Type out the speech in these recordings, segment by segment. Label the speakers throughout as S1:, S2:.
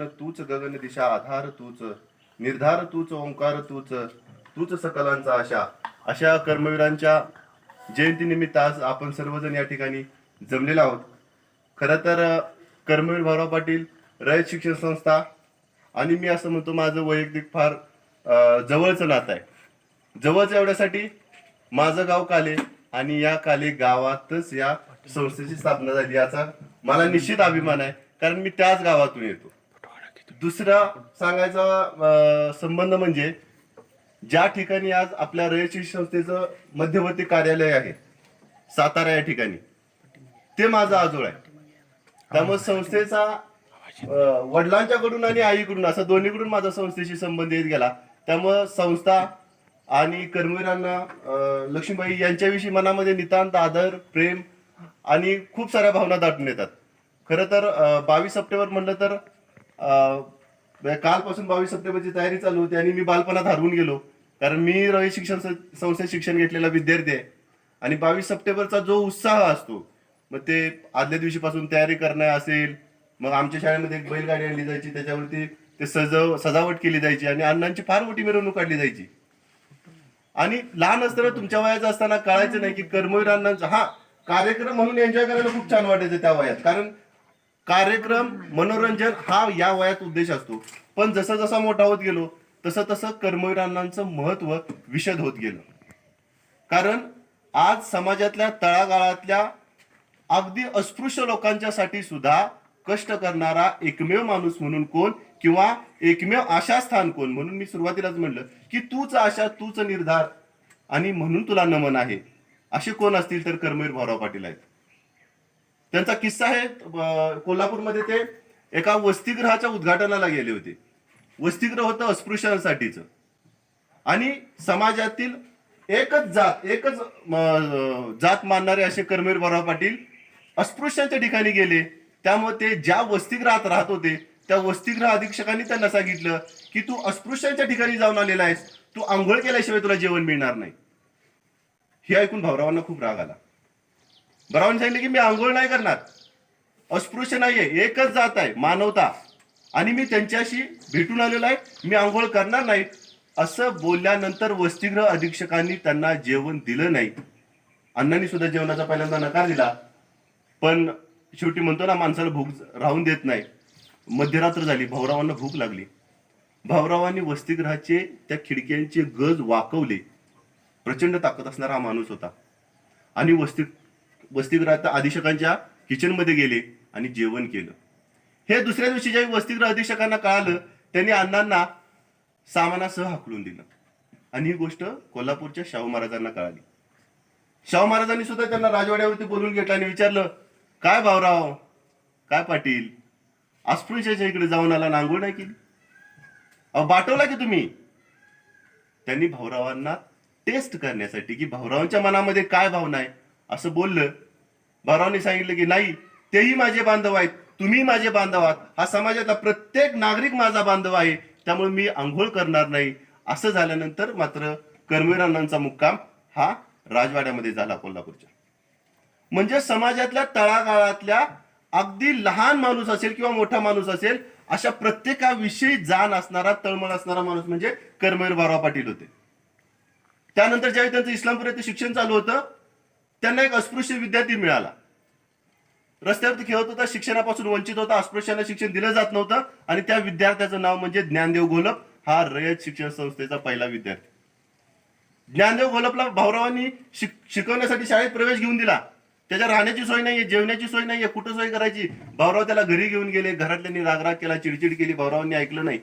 S1: तूच गगन दिशा आधार तूच, निर्धार तूच, ओंकार तूच, तूच सकलांचा आशा. अशा कर्मवीरांच्या जयंतीनिमित्त आज आपण सर्वजण या ठिकाणी जमलेलो आहोत. खरं तर कर्मवीर भाऊराव पाटील रयत शिक्षण संस्था आणि मी असं म्हणतो माझं वैयक्तिक फार जवळचं नातं आहे. जवळच एवढ्यासाठी माझं गाव काले आणि या काले गावातच या संस्थेची स्थापना झाली याचा मला निश्चित अभिमान आहे, कारण मी त्याच गावातून येतो. दुसरा सांगायचा संबंध म्हणजे ज्या ठिकाणी आज आपल्या रयत शिक्षण संस्थेचं मध्यवर्ती कार्यालय आहे सातारा या ठिकाणी, ते माझं आजोळ आहे. त्यामुळे संस्थेचा वडिलांच्याकडून आणि आईकडून असं दोन्हीकडून माझा संस्थेशी संबंध येत गेला. त्यामुळं संस्था आणि कर्मवीरांना लक्ष्मीबाई यांच्याविषयी मनामध्ये नितांत आदर, प्रेम आणि खूप साऱ्या भावना दाटून येतात. खरं तर 22 सप्टेंबर म्हणलं तर कालपासून 22 सप्टेंबरची तयारी चालू होती आणि मी बालपणात हरवून गेलो, कारण मी रयत शिक्षण संस्थेत शिक्षण घेतलेला विद्यार्थी आहे. आणि 22 सप्टेंबरचा जो उत्साह असतो, मग ते आदल्या दिवशीपासून तयारी करणं असेल, मग आमच्या शाळेमध्ये एक बैलगाडी आणली जायची, त्याच्यावरती ते सजावट केली जायची आणि अण्णांची फार मोठी मिरवणूक काढली जायची. आणि लहान असताना तुमच्या वयाचं असताना कळायचं नाही की कर्मवीर अण्णांचा हा कार्यक्रम म्हणून एन्जॉय करायला खूप छान वाटायचं त्या वयात, कारण कार्यक्रम मनोरंजन हा या वयात उद्देश असतो. पण जसं जसा मोठा होत गेलो तसं तसं कर्मवीर अण्णांचं महत्व विशद होत गेलं. कारण आज समाजातल्या तळागाळातल्या अगदी अस्पृश्य लोकांच्यासाठी सुद्धा कष्ट करणारा एकमेव माणूस म्हणून कोण, किंवा एकमेव आशास्थान कोण, म्हणून मी सुरुवातीलाच म्हणलं की तूच आशा, तूच निर्धार आणि म्हणून तुला नमन आहे, असे कोण असतील तर कर्मवीर भाऊराव पाटील आहेत. त्यांचा किस्सा आहे, कोल्हापूरमध्ये ते एका वसतिगृहाच्या उद्घाटनाला गेले होते. वसतिगृह होतं अस्पृश्यांसाठीचं आणि समाजातील एकच जात मानणारे असे कर्मवीर भाऊराव पाटील अस्पृश्यांच्या ठिकाणी गेले. त्यामुळे ते ज्या वसतिगृहात राहत होते त्या वसतिगृह अधीक्षकांनी त्यांना सांगितलं की तू अस्पृश्यांच्या ठिकाणी जाऊन आलेला आहेस, तू आंघोळ केल्याशिवाय तुला जेवण मिळणार नाही. हे ऐकून भाऊरावांना खूप राग आला. भाऊरावांनी सांगितलं की मी आंघोळ नाही करणार, अस्पृश्य नाहीये, एकच जात आहे मानवता, आणि मी त्यांच्याशी भेटून आलेलो आहे, मी आंघोळ करणार नाही. असं बोलल्यानंतर वसतिगृह अधीक्षकांनी त्यांना जेवण दिलं नाही. अण्णांनी सुद्धा जेवणाचा पहिल्यांदा नकार दिला, पण शेवटी म्हणतो ना माणसाला भूक राहून देत नाही. मध्यरात्र झाली, भाऊरावांना भूक लागली. भाऊरावांनी वसतिगृहाचे त्या खिडक्यांचे गज वाकवले. प्रचंड ताकद असणारा हा माणूस होता. आणि वसतिगृहात अधीक्षकांच्या किचनमध्ये गेले आणि जेवण केलं. हे दुसऱ्या दिवशी ज्यावेळी वसतिगृह अधीक्षकांना कळालं, त्यांनी अण्णांना सामानासह हाकलून दिलं. आणि ही गोष्ट कोल्हापूरच्या शाहू महाराजांना कळाली. शाहू महाराजांनी सुद्धा त्यांना राजवाड्यावरती बोलून घेतलं आणि विचारलं, काय भाऊराव, काय पाटील, अस्पृश्याच्या इकडे जाऊन आला, आंघोळ नाही केली, अहो बाटवला की तुम्ही. त्यांनी भाऊरावांना टेस्ट करण्यासाठी की भाऊरावांच्या मनामध्ये काय भावना आहे असं बोललं. भाऊरावांनी सांगितलं की नाही, तेही माझे बांधव आहेत, तुम्ही माझे बांधव आहात, हा समाजातला प्रत्येक नागरिक माझा बांधव आहे, त्यामुळे मी आंघोळ करणार नाही. असं झाल्यानंतर मात्र कर्मवीर अण्णांचा मुक्काम हा राजवाड्यामध्ये झाला कोल्हापूरच्या. म्हणजे समाजातल्या तळागाळातल्या अगदी लहान माणूस असेल किंवा मोठा माणूस असेल, अशा प्रत्येकाविषयी जाण असणारा, तळमळ असणारा माणूस म्हणजे कर्मवीर भाऊराव पाटील होते. त्यानंतर ज्यावेळी त्यांचं इस्लामपूर येथे शिक्षण चालू होतं, त्यांना एक अस्पृश्य विद्यार्थी मिळाला. रस्त्यावरती खेळत होता, शिक्षणापासून वंचित होता, अस्पृश्यांना शिक्षण दिलं जात नव्हतं, आणि त्या विद्यार्थ्याचं नाव म्हणजे ज्ञानदेव घोलप. हा रयत शिक्षण संस्थेचा पहिला विद्यार्थी. ज्ञानदेव घोलपला भाऊरावांनी शिकवण्यासाठी शाळेत प्रवेश घेऊन दिला. त्याच्या राहण्याची सोय नाहीये, जेवण्याची सोय नाहीये, कुठं सोय करायची. भाऊराव त्याला घरी घेऊन गेले, घरातल्यांनी रागराग केला, चिडचिड केली, भाऊरावांनी ऐकलं नाही.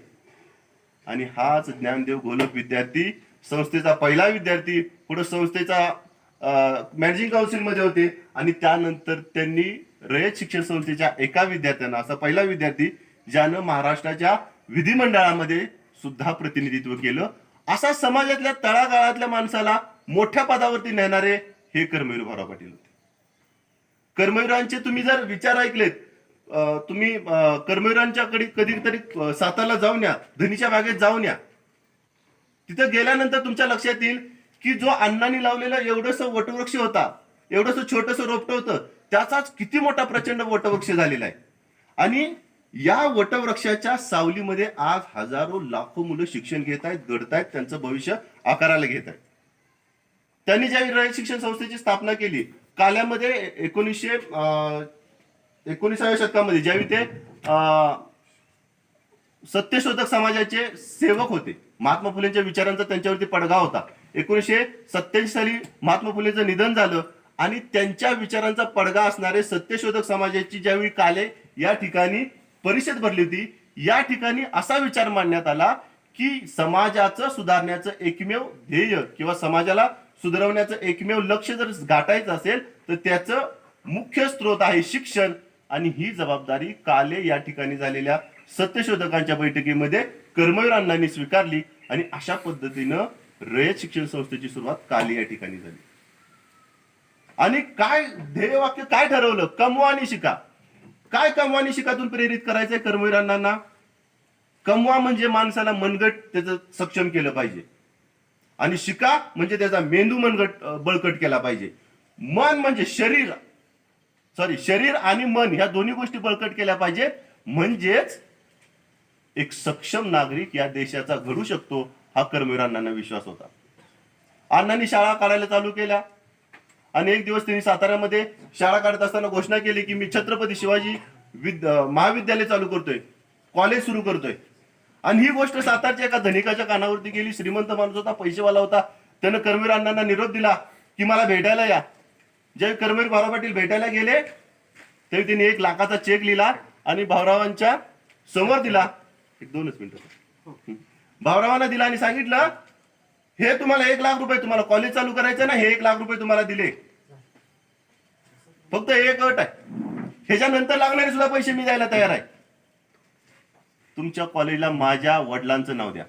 S1: आणि हाच ज्ञानदेव घोलप विद्यार्थी संस्थेचा पहिला विद्यार्थी, पुढे संस्थेचा मॅनेजिंग काउन्सिलमध्ये होते, आणि त्यानंतर त्यांनी रयत शिक्षण संस्थेच्या एका विद्यार्थ्यांना, असा पहिला विद्यार्थी ज्यानं महाराष्ट्राच्या विधिमंडळामध्ये सुद्धा प्रतिनिधित्व केलं. असा समाजातल्या तळागाळातल्या माणसाला मोठ्या पदावरती नेणारे हे कर्मवीर भाऊराव पाटील होते. कर्मवीरांचे तुम्ही जर विचार ऐकलेत, तुम्ही कर्मवीरांच्याकडे कधीतरी सातारला जाऊन या, धनीच्या बागेत जाऊन या. तिथं गेल्यानंतर तुमच्या लक्षात येईल की जो अण्णांनी लावलेला एवढंसं वटवृक्ष होता, एवढंसं छोटंसं रोपटं होतं, त्याचाच किती मोठा प्रचंड वटवृक्ष झालेला आहे. आणि या वटवृक्षाच्या सावलीमध्ये आज हजारो लाखो मुलं शिक्षण घेत आहेत, घडतायत, त्यांचं भविष्य आकाराला घेत आहेत. त्यांनी ज्यावेळी रयत शिक्षण संस्थेची स्थापना केली काल्यामध्ये 19व्या शतकामध्ये, ज्यावेळी ते सत्यशोधक समाजाचे सेवक होते, महात्मा फुलेंच्या विचारांचा त्यांच्यावरती पडगा होता. 1987 साली महात्मा फुलेंचं निधन झालं आणि त्यांच्या विचारांचा पडगा असणारे सत्यशोधक समाजाची ज्यावेळी काले या ठिकाणी परिषद भरली होती, या ठिकाणी असा विचार मांडण्यात आला की समाजाचं सुधारण्याचं एकमेव ध्येय किंवा समाजाला सुधारवण्याचं एकमेव लक्ष जर गाठायचं असेल तर त्याचं मुख्य स्रोत आहे शिक्षण. आणि ही जबाबदारी काले या ठिकाणी झालेल्या सत्यशोधकांच्या बैठकीमध्ये कर्मवीर अण्णांनी स्वीकारली आणि अशा पद्धतीनं रयत शिक्षण संस्थेची सुरुवात काले या ठिकाणी झाली. आणि काय ध्येयवाक्य काय ठरवलं? कमवा आणि शिका. काय कमवा आणि शिकातून प्रेरित करायचंय कर्मवीर अण्णांना? कमवा म्हणजे माणसाला मनगट त्याचं सक्षम केलं पाहिजे आणि शिका म्हणजे त्याचा मेंदू मनगट बळकट केला पाहिजे. मन म्हणजे शरीर आणि मन ह्या दोन्ही गोष्टी बळकट केल्या पाहिजेत, म्हणजेच एक सक्षम नागरिक या देशाचा घडू शकतो, हा कर्मवीर अण्णांना विश्वास होता. अण्णांनी शाळा काढायला चालू केल्या आणि एक दिवस त्यांनी साताऱ्यामध्ये शाळा काढत असताना घोषणा केली की मी छत्रपती शिवाजी महाविद्यालय चालू करतोय, कॉलेज सुरू करतोय. आणि ही गोष्ट सातारच्या एका धनिकाच्या कानावरती गेली. श्रीमंत माणूस होता, पैसेवाला होता. त्यानं कर्मवीर अण्णांना निरोप दिला की मला भेटायला या. ज्यावेळी कर्मवीर भाऊराव पाटील भेटायला गेले त्यावेळी त्यांनी 1 लाखाचा चेक लिहिला आणि भाऊरावांच्या समोर दिला. 2 मिनिटं भाऊरावांना दिला आणि सांगितलं हे तुम्हाला 1 लाख रुपये, तुम्हाला कॉलेज चालू करायचं ना, हे 1 लाख रुपये तुम्हाला दिले. फक्त एक अट आहे, ह्याच्यानंतर लागणारे सुद्धा पैसे मी द्यायला तयार आहे. तुमच्या कॉलेजला माझ्या वडिलांचं नाव द्या.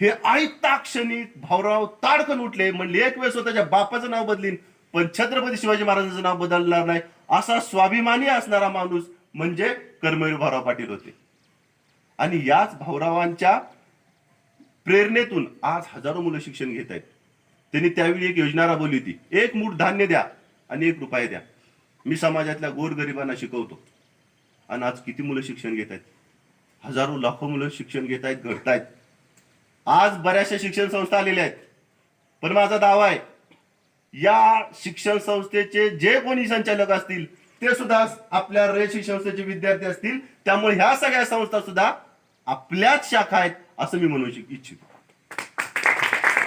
S1: हे ऐकता क्षणी भाऊराव ताडकन उठले, म्हणले एक वेळ स्वतःच्या बापाचं नाव बदलीन पण छत्रपती शिवाजी महाराजांचं नाव बदलणार नाही. असा स्वाभिमानी असणारा माणूस म्हणजे कर्मवीर भाऊराव पाटील होते. आणि याच भाऊरावांच्या प्रेरणेतून आज हजारो मुलं शिक्षण घेत आहेत. त्यांनी त्यावेळी एक योजना राबवली होती, 1 मूठ धान्य द्या आणि 1 रुपया द्या. मी समाजातल्या गोरगरिबांना शिकवतो. आणि आज किती मुलं शिक्षण घेत आहेत? हजारो लाखो मुलं शिक्षण घेत आहेत, घडतायत. आज बऱ्याचशा शिक्षण संस्था आलेल्या आहेत, पण माझा दावा आहे या शिक्षण संस्थेचे जे कोणी संचालक असतील ते सुद्धा आपल्या रयत शिक्षण संस्थेचे विद्यार्थी असतील. त्यामुळे ह्या सगळ्या संस्था सुद्धा आपल्याच शाखा आहेत असं मी म्हणू इच्छितो.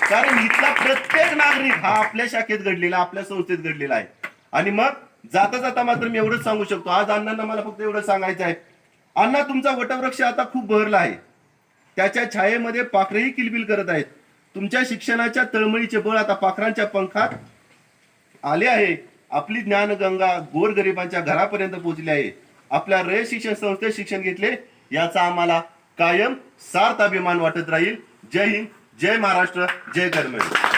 S1: कारण इथला प्रत्येक नागरिक हा आपल्या शाखेत घडलेला, आपल्या संस्थेत घडलेला आहे. आणि मग जाता जाता मात्र मी एवढंच सांगू शकतो, आज अण्णांना मला फक्त एवढं सांगायचं आहे, अण्णा तुमचा वटवृक्ष आता खूप बहरला आहे, त्याच्या छायेमध्ये पाखरेही किलबिल करत आहेत. तुमच्या शिक्षणाच्या तळमळीचे बळ आता पाखरांच्या पंखात आले आहे. आपली ज्ञानगंगा गोरगरिबांच्या घरापर्यंत पोहोचली आहे. आपल्या रयत शिक्षण संस्थेत शिक्षण घेतले याचा आम्हाला कायम सार्थ अभिमान वाटत राहील. जय हिंद, जय महाराष्ट्र, जय कर्मवीर.